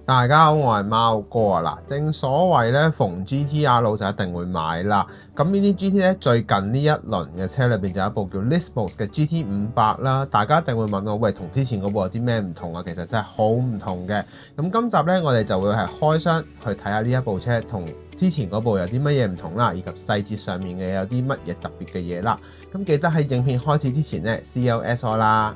大家好，我係貓哥啊！嗱，正所謂咧，逢 GTR 路就一定會買啦。咁呢啲 GT 咧，最近呢一輪嘅車裏邊就有一部叫 Nismo 嘅 GT500啦。大家一定會問我，喂，同之前嗰部有啲咩唔同啊？其實真係好唔同嘅。咁今集咧，我哋就會係開箱去睇下呢一部車同之前嗰部有啲乜嘢唔同啦，以及細節上面嘅有啲乜嘢特別嘅嘢啦。咁記得喺影片開始之前咧 CLS 我啦。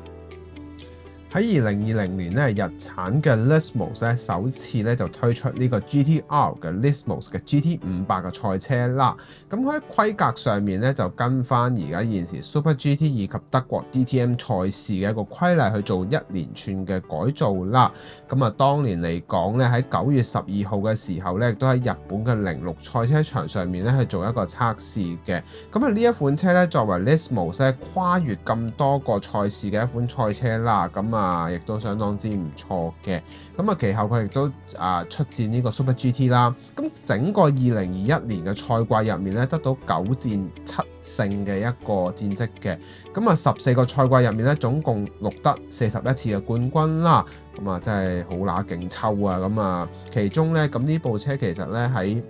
喺2020年咧，日產嘅 Nismo 咧首次咧就推出呢個 GTR 嘅 Nismo 嘅 GT500嘅賽車啦。咁喺規格上面咧就跟翻而家現時 Super GT 以及德國 DTM 賽事嘅一個規例去做一連串嘅改造啦。咁啊，當年嚟講咧喺9月12號嘅時候咧，亦都喺日本嘅06賽車場上面咧去做一個測試嘅。咁啊，呢一款車咧作為 Nismo 咧跨越咁多個賽事嘅一款賽車啦，咁亦都相當之唔錯嘅。咁啊，其後佢亦都出戰呢個 Super GT 啦。咁整個2021年嘅賽季入面咧，得到9戰7勝嘅一個戰績嘅。咁啊，14個賽季入面咧，總共錄得41次嘅冠軍啦。咁啊，真係好乸勁抽啊！咁啊，其中咧，咁呢部車其實咧喺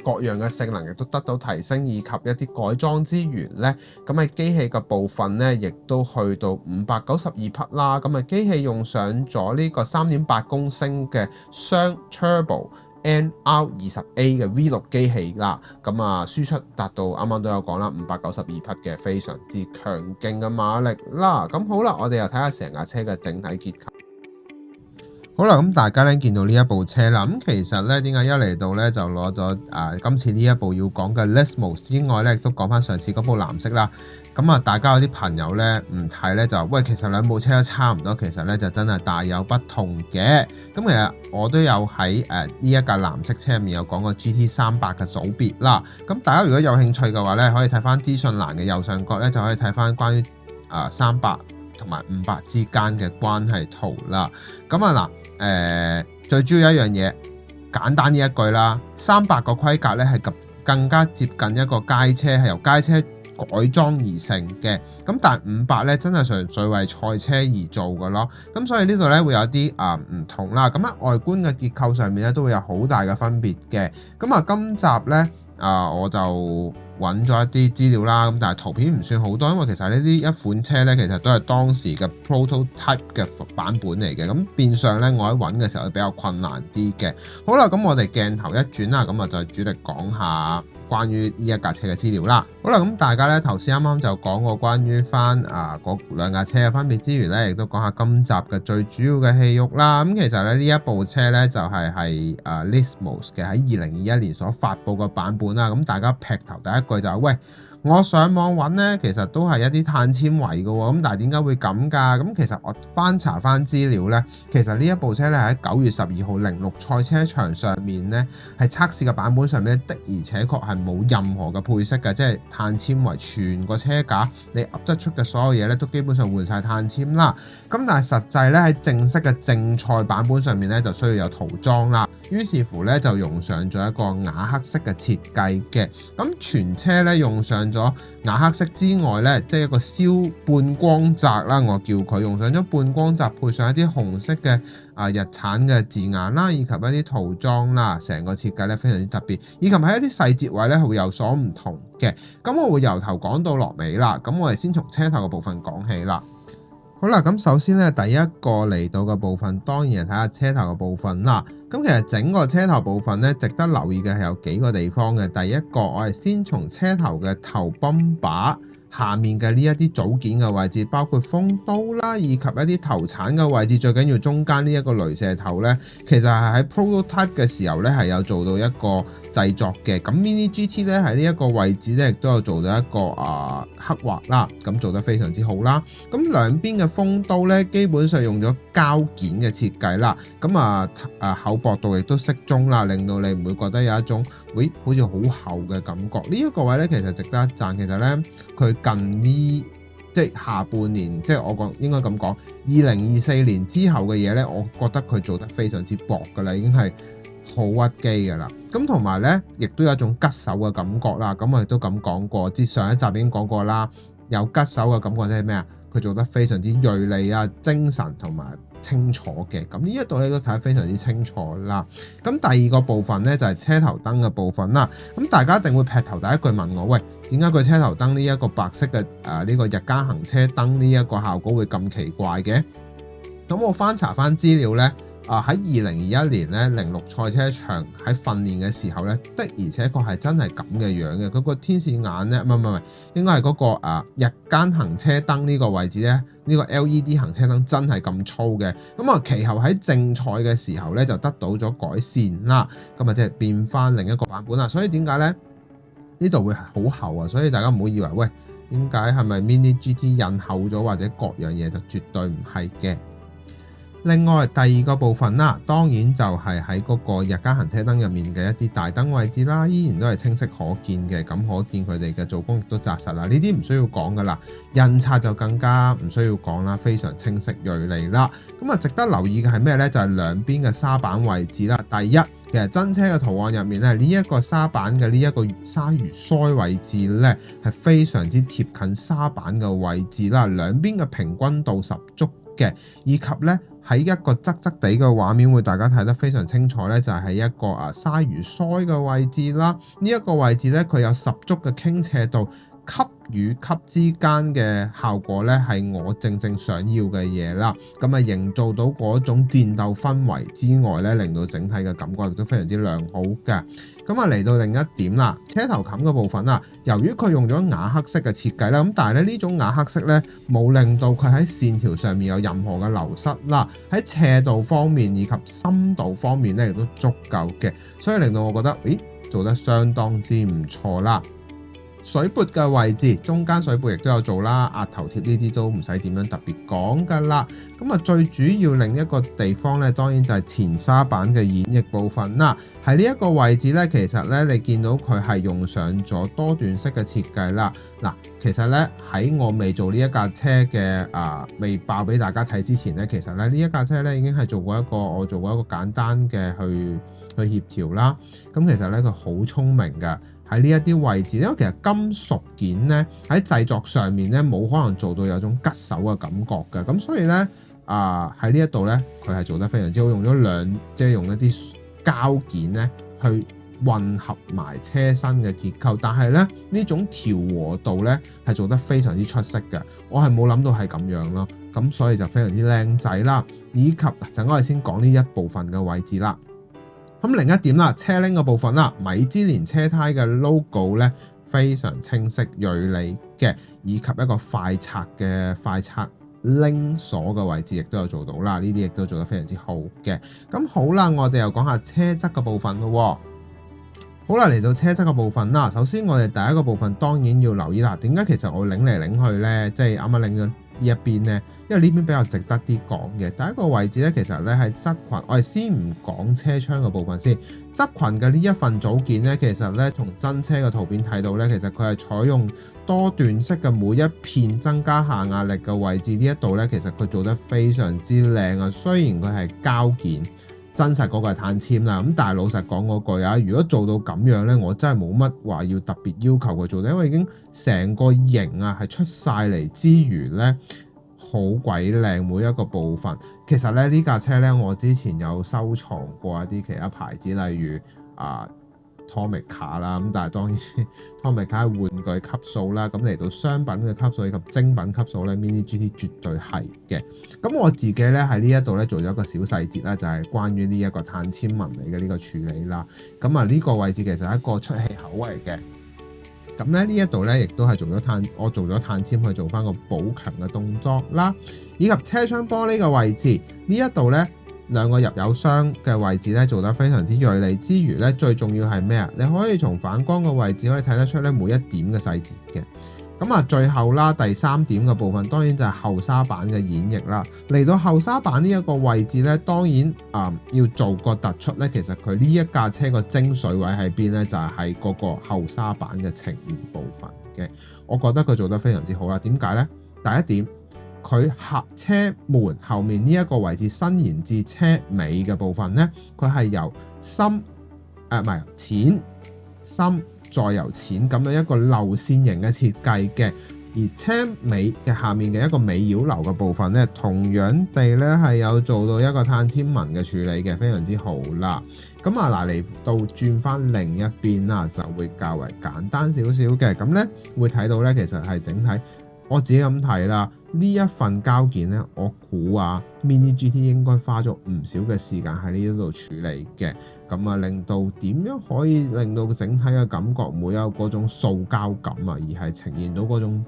各樣嘅性能亦都得到提升，以及一啲改裝之餘咧，咁喺機器嘅部分咧，亦都去到592匹啦。咁啊，機器用上咗呢個3.8公升嘅雙 Turbo NR20A 嘅 V6 機器啦。咁啊，輸出達到啱啱都有講啦，592匹嘅非常之強勁嘅馬力啦。咁好啦，我哋又睇下成架車嘅整體結構。好啦，咁大家咧見到呢一部車啦，咁其實咧點解一嚟到咧就攞咗今次呢一部要講嘅 Nismo 之外咧，亦都講翻上次嗰部藍色啦。咁啊，大家有啲朋友咧唔睇咧就喂，其實兩部車都差唔多，其實咧就真係大有不同嘅。咁其實我都有喺呢一架藍色車入面有講過 GT300嘅組別啦。咁大家如果有興趣嘅話咧，可以睇翻資訊欄嘅右上角咧，就可以睇翻關於300同埋500之間嘅關係圖啦。咁啊最主要一樣嘢，簡單呢一句啦，300個規格咧係更加接近一個街車，係由街車改裝而成嘅。咁但係500咧真係純粹為賽車而做嘅咯。咁所以呢度咧會有啲唔同啦。咁喺外觀嘅結構上面咧都會有好大嘅分別嘅。咁啊今集咧我就揾咗一啲資料啦，咁但係圖片唔算好多，因為其實呢啲一款車咧，其實都係當時嘅 prototype 嘅版本嚟嘅，咁變相咧我喺揾嘅時候比較困難啲嘅。好啦，咁我哋鏡頭一轉啦，咁啊就主力講下關於呢一架車嘅資料啦。好啦，咁大家咧頭先啱啱就講過關於翻嗰兩架車嘅分別之餘咧，亦都講下今集嘅最主要嘅戲肉啦。咁其實咧呢一部車咧就係Nismo 嘅喺2021年所發布嘅版本啦。咁大家劈頭第一句就係喂，我上網揾咧，其實都係一啲碳纖維嘅喎，咁但係點解會咁㗎？咁其實我翻查翻資料咧，其實呢一部車咧喺9月12號06賽車場上面咧，係測試嘅版本上面的而且確係冇任何嘅配飾嘅，即係碳纖維，全個車架你噏得出嘅所有嘢咧，都基本上換晒碳纖啦。咁但係實際咧喺正式嘅正賽版本上面咧，就需要有塗裝啦。於是乎咧就用上咗一個啞黑色嘅設計嘅，咁全車咧用上咗啞黑色之外咧，即係一個燒半光澤啦，我叫佢用上咗半光澤，配上一啲紅色嘅日產嘅字眼啦，以及一啲塗裝啦，成個設計咧非常之特別，以及喺一啲細節位咧會有所唔同嘅。咁我會由頭講到落尾啦，咁我哋先從車頭嘅部分講起啦。好啦，咁首先咧，第一個嚟到嘅部分，當然係睇下車頭嘅部分啦。咁其實整個車頭部分咧，值得留意嘅係有幾個地方嘅。第一個，我係先從車頭嘅頭泵把下面嘅呢一啲組件嘅位置，包括風刀啦，以及一啲頭鏟嘅位置，最緊要中間呢一個雷射頭咧，其實係喺 prototype 嘅時候咧係有做到一個製作嘅。咁 Mini GT 咧喺呢一個位置咧，亦都有做到一個刻畫啦，咁做得非常之好啦。咁兩邊嘅風刀咧，基本上用咗膠件嘅設計啦，咁厚薄度亦都適中啦，令到你唔會覺得有一種好似好厚嘅感覺。呢一個位咧，其實值得一讚。其實咧，佢近呢即係下半年，即係我應該咁講，2024年之後嘅嘢咧，我覺得佢做得非常之薄噶啦，已經係好屈機噶啦。咁同埋咧，亦都有一種吉手嘅感覺啦。咁我亦都咁講過，之上一集已經講過啦，有吉手嘅感覺即係咩啊？佢做得非常之銳利啊、精神同埋清楚嘅。咁呢一度咧都睇得非常之清楚啦。咁第二個部分咧就係車頭燈嘅部分啦。咁大家一定會劈頭第一句問我，喂，點解佢車頭燈呢一個白色嘅呢個日間行車燈呢一個效果會咁奇怪嘅？咁我翻查翻資料咧。喺2021年咧，06賽車場喺訓練嘅時候咧，的而且確係真係咁嘅樣嘅。嗰個天使眼咧，唔係，應該係嗰個日間行車燈呢個位置咧，呢個 LED 行車燈真係咁粗嘅。咁啊，其後喺正賽嘅時候咧，就得到咗改善啦。咁啊，即係變翻另一個版本啦。所以點解咧？呢度會好厚啊，所以大家唔好以為喂，點解係咪 Mini GT 印厚咗或者各樣嘢，就絕對唔係嘅。另外第二個部分啦，當然就係喺嗰個日間行車燈入面嘅一啲大燈位置啦，依然都係清晰可見嘅。咁可見佢哋嘅做工亦都紮實啦。呢啲唔需要講噶啦，印刷就更加唔需要講啦，非常清晰銳利啦。咁啊，值得留意嘅係咩呢？就係兩邊嘅沙板位置啦。第一，其實真車嘅圖案入面咧，呢一個沙板嘅呢一個鯊魚腮位置呢，係非常之貼近沙板嘅位置啦，兩邊嘅平均度十足嘅，以及呢。喺一個側側地嘅畫面會大家睇得非常清楚咧，就係一個鯊魚腮嘅位置啦。呢一個位置咧，佢有十足嘅傾斜度，級與級之間嘅效果咧，係我正想要嘅嘢啦。咁啊，營造到嗰種戰鬥氛圍之外咧，令到整體嘅感覺亦都非常之良好嘅。咁啊，嚟到另一點啦，車頭冚嘅部分啦，由於佢用咗啞黑色嘅設計啦，咁但係咧呢種啞黑色咧冇令到佢喺線條上面有任何嘅流失啦，喺斜度方面以及深度方面咧亦都足夠嘅，所以令到我覺得，做得相當之唔錯啦。水撥嘅位置，中間水撥亦都有做啦，壓頭貼呢啲都唔使點樣特別講噶啦。咁啊，最主要另一個地方咧，當然就係前沙板嘅演繹部分啦。喺呢一個位置咧，其實咧你見到佢係用上咗多段式嘅設計啦。嗱，其實咧喺我未做呢一架車嘅未爆俾大家睇之前咧，其實咧呢一架車咧已經係我做過一個簡單嘅去協調啦。咁其實咧佢好聰明㗎。喺呢一啲位置，因為其實金屬件咧喺製作上面咧冇可能做到有種吉手嘅感覺嘅，咁所以咧喺呢一度咧佢係做得非常之好，用咗用一啲膠件咧去混合埋車身嘅結構，但係咧呢種調和度咧係做得非常之出色嘅，我係冇諗到係咁樣咯，咁所以就非常之靚仔啦，以及陣我哋先講呢一部分嘅位置啦。咁另一點啦，車鈴嘅部分啦，米芝蓮車胎嘅 logo 咧非常清晰銳利嘅，以及一個快拆鈴鎖嘅位置亦都有做到啦，呢啲亦都做得非常之好嘅。咁好啦，我哋又講下車側嘅部分咯。好啦，嚟到車側嘅部分啦，首先我哋第一個部分當然要留意啦，點解其實我擰嚟擰去咧，即係啱啱擰咗呢一邊咧，因為呢邊比較值得啲講嘅。第一個位置咧，其實咧係側裙，我哋先唔講車窗嘅部分先。側裙嘅呢一份組件咧，其實咧從真車嘅圖片睇到咧，其實佢係採用多段式嘅每一片增加下壓力嘅位置，呢一度咧其實佢做得非常之靚啊。雖然佢係膠件，真實嗰個係碳纖啦，咁但係老實講嗰句啊，如果做到咁樣咧，我真係冇乜話要特別要求佢做，因為已經成個型啊係出晒嚟之餘咧，好鬼靚每一個部分。其實咧呢架車咧，我之前有收藏過一啲其他牌子，例如Tomica 啦，咁但係當然 Tomica 係玩具級數啦，咁嚟到商品嘅級數以及精品級數咧 ，Mini GT 絕對係嘅。咁我自己咧喺呢一度咧做咗一個小細節啦，就係關於呢一個碳纖紋理嘅呢個處理啦。咁啊呢個位置其實係一個出氣口嚟嘅。咁咧呢一度咧亦都係我做咗碳纖去做翻個補強嘅動作啦，以及車窗玻璃嘅位置呢一度咧。兩個入油箱嘅位置咧做得非常之銳利之餘咧，最重要係咩啊？你可以從反光嘅位置可以睇得出咧每一點嘅細節嘅。咁啊，最後啦，第三點嘅部分當然就係後沙板嘅演繹啦。嚟到後沙板呢一個位置咧，當然要做個突出咧，其實佢呢一架車個精髓位喺邊咧？就係喺嗰個後沙板嘅呈現部分嘅。我覺得佢做得非常之好啦。點解咧？第一點。佢車門後面呢一個位置伸延至車尾嘅部分呢，佢係由淺深再由淺咁樣一個流線型嘅設計嘅，而車尾嘅下面嘅一個尾擾流嘅部分咧，同樣地咧係有做到一個碳纖紋嘅處理嘅，非常之好啦。咁啊嗱，嚟到轉翻另一邊啦，就會較為簡單少少嘅。咁咧會睇到咧，其實係整體我自己咁睇啦。呢一份膠件咧，我估啊 Mini GT 應該花咗唔少嘅時間喺呢一度處理嘅。咁啊，令到點樣可以令到整體嘅感覺唔會有嗰種塑膠感啊，而係呈現到嗰種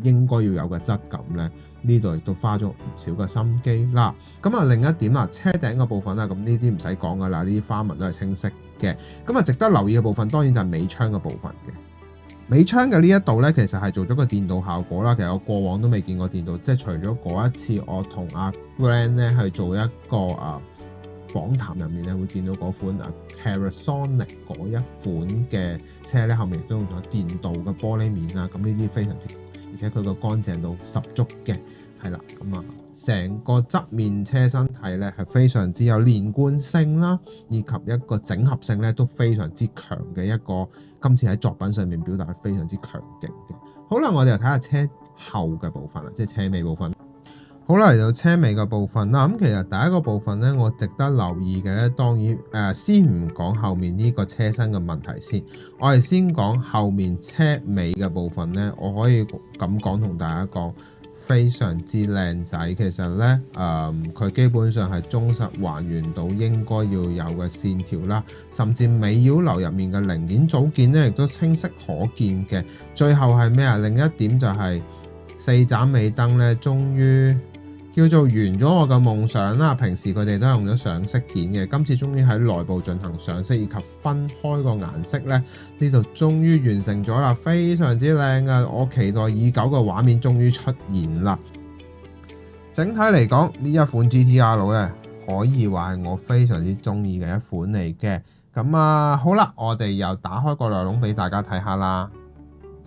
應該要有嘅質感咧。呢度亦都花咗唔少嘅心機啦。咁啊，另一點啦，車頂嘅部分啦，咁呢啲唔使講噶啦，呢啲花紋都係清晰嘅。咁啊，值得留意嘅部分當然就係尾窗嘅部分嘅。尾窗嘅呢一度咧，其實係做咗個電鍍效果啦。其實我過往都未見過電鍍，即係除咗嗰一次我同阿 Grant 咧去做一個訪談入面咧，會見到嗰款Parasonic 嗰一款嘅車咧，後面亦都用咗電鍍嘅玻璃面啦。咁呢啲非常之，而且佢個乾淨度十足嘅，係啦。咁啊，成個側面車身體咧係非常之有連貫性啦，以及一個整合性咧都非常之強嘅一個，今次喺作品上面表達得非常之強勁嘅。好啦，我哋又睇下車後嘅部分啦，即係車尾部分。好啦，嚟到車尾嘅部分啦，咁其實第一個部分咧，我值得留意嘅咧，當然先唔講後面呢個車身嘅問題先，我哋先講後面車尾嘅部分咧，我可以咁講同大家講，非常之靚仔。其實咧，佢基本上係忠實還原到應該要有嘅線條啦，甚至尾擾流入面嘅零件組件咧，亦都清晰可見嘅。最後係咩啊？另一點就係四盞尾燈咧，終於叫做完咗我嘅夢想啦！平時佢哋都係用咗上色件嘅，今次終於喺內部進行上色以及分開個顏色咧，呢度終於完成咗啦，非常之靚啊！我期待已久嘅畫面終於出現啦！整體嚟講，呢一款 GT-R 咧，可以話係我非常之中意嘅一款嚟嘅。咁啊，好啦，我哋又打開個內籠俾大家睇下啦。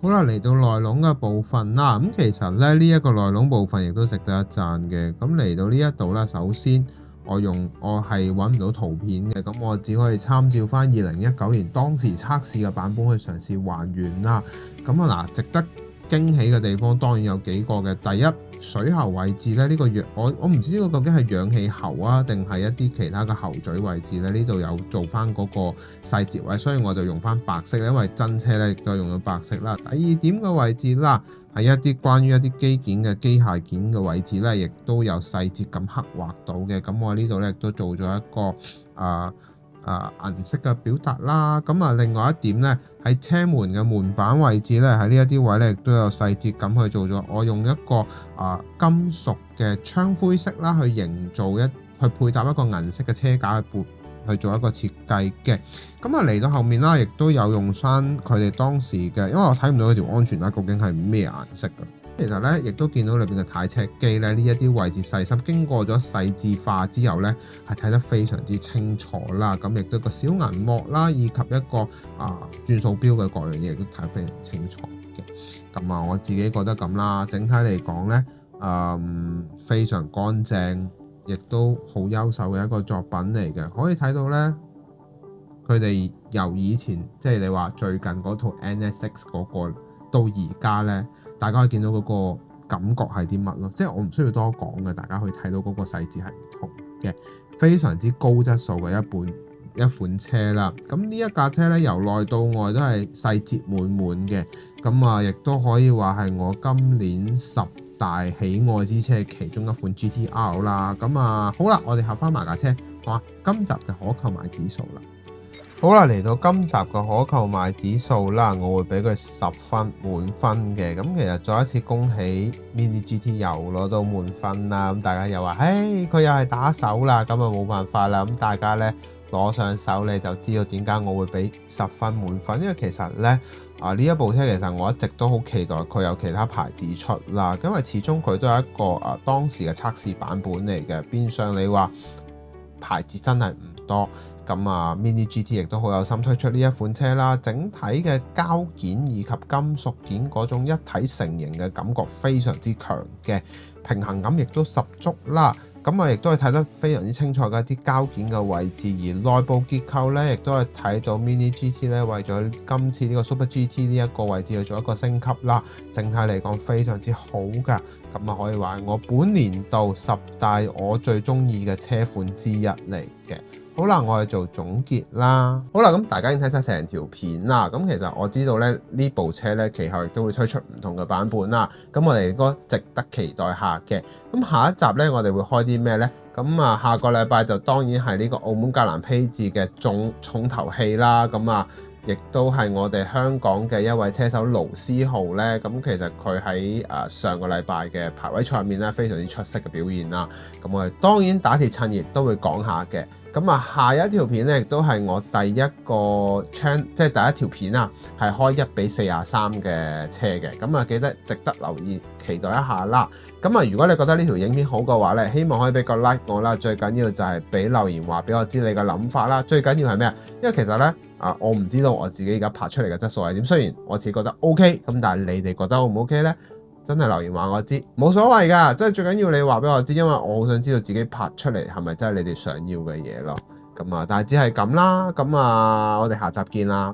好啦，嚟到內籠嘅部分啦，咁其實咧呢一個內籠部分亦都值得一讚嘅。咁嚟到呢一度啦，首先我係揾唔到圖片嘅，咁我只可以參照翻2019年當時測試嘅版本去嘗試還原啦。咁啊嗱，值得驚喜嘅地方當然有幾個嘅。第一，水喉位置咧，呢個我唔知呢個究竟係氧氣喉啊，定係一啲其他嘅喉嘴位置咧？呢度有做翻嗰個細節位，所以我就用翻白色，因為真車咧亦都用咗白色啦。第二點嘅位置啦，係一啲關於一啲機件嘅機械件嘅位置咧，亦都有細節咁刻畫到嘅。咁我呢度咧亦都做咗一個銀色嘅表達啦。咁啊，另外一點咧，喺車門嘅門板位置咧，喺呢一啲位咧亦都有細節咁去做咗。我用一個金屬嘅槍灰色啦，去營造去配搭一個銀色嘅車架去做一個設計嘅。咁啊，嚟到後面啦，亦都有用翻佢哋當時嘅，因為我睇唔到嗰條安全帶究竟係咩顏色嘅。其實咧，亦都見到裏邊嘅太尺機咧，呢一啲位置細心經過咗細緻化之後咧，係睇得非常之清楚啦。咁亦都個小銀幕啦，以及一個轉數錶嘅各樣嘢，亦都睇得非常清楚嘅。咁啊，我自己覺得咁啦。整體嚟講咧，非常乾淨，亦都好優秀嘅一個作品嚟嘅。可以睇到咧，佢哋由以前即係你話最近嗰套 NSX 嗰個到而家咧。大家可以見到嗰個感覺係啲乜咯，即係我唔需要多講嘅，大家可以睇到嗰個細節係唔同嘅，非常之高質素嘅一款車啦。咁呢一架車咧，由內到外都係細節滿滿嘅，咁啊亦都可以話係我今年10大喜愛之車其中一款 GT-R 啦。咁啊好啦，我哋合翻埋架車，好啊，今集嘅可購買指數啦。好啦，嚟到今集嘅可購買指數啦，我會俾佢10分滿分嘅。咁其實再一次恭喜 Mini GT 又攞到滿分啦。咁大家又話，佢又係打手啦，咁啊冇辦法啦。咁大家咧攞上手你就知道點解我會俾10分滿分，因為其實咧呢一部車其實我一直都好期待佢有其他牌子出啦，因為始終佢都係一個當時嘅測試版本嚟嘅，變相你話牌子真係唔多。咁Mini GT 亦都好有心推出呢一款車啦，整體嘅膠件以及金屬件嗰種一體成型嘅感覺非常之強嘅，平衡感亦都十足啦。咁我亦都係睇得非常之清楚嘅一啲膠件嘅位置，而內部結構咧亦都係睇到 Mini GT 咧為咗今次呢個 Super GT 呢一個位置去做一個升級啦，整體嚟講非常之好㗎，咁啊可以話係我本年度10大我最中意嘅車款之一嚟嘅。好啦，我哋做總結啦。好啦，咁大家已經睇晒成條片啦。咁其實我知道咧呢部車咧其後亦都會推出唔同嘅版本啦。咁我哋應該值得期待下嘅。咁下一集咧，我哋會開啲咩呢？咁啊，下個禮拜就當然係呢個澳門格蘭披治嘅重頭戲啦。咁啊，亦都係我哋香港嘅一位車手盧思浩呢。咁其實佢喺上個禮拜嘅排位賽入面咧，非常之出色嘅表現啦。咁我哋當然打鐵趁熱都會講下嘅。咁啊，下一條片咧，亦都係我第一個 channel，即係第一條片啊，係開1:43嘅車嘅。咁啊，記得值得留意，期待一下啦。咁啊，如果你覺得呢條影片好嘅話咧，希望可以俾個 like 我啦。最緊要就係俾留言話俾我知你嘅諗法啦。最緊要係咩啊？因為其實咧我唔知道我自己而家拍出嚟嘅質素係點。雖然我自己覺得 OK，咁但係你哋覺得 O 唔 OK 咧？真係留言話我知，冇所謂㗎，即係最緊要你話俾我知，因為我好想知道自己拍出嚟係咪真係你哋想要嘅嘢咯。咁啊，但係只係咁啦。咁啊，我哋下集見啦。